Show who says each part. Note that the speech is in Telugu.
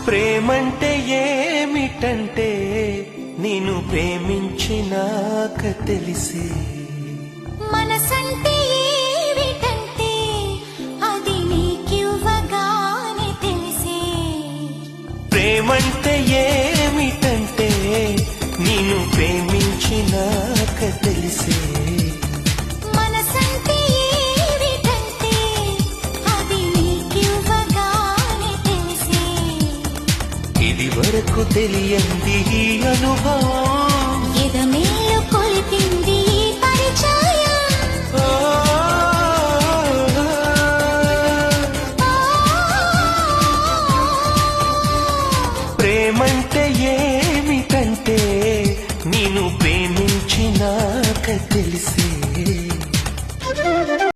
Speaker 1: ప్రేమంటే ఏమిటంటే నేను ప్రేమించినాక తెలిసే.
Speaker 2: మనసంటే ఏమిటంటే అది నీకివ్వగానే తెలిసే.
Speaker 1: ప్రేమంటే ఏమిటంటే నేను ప్రేమించినాక తెలిసే.
Speaker 2: మనసంటే ఏమిటంటే అది నీకివ్వగానే తెలిసే.
Speaker 1: ఇది వరకు తెలియంది ఈ అనుభవం
Speaker 2: ఎదమేలు కొలిపింది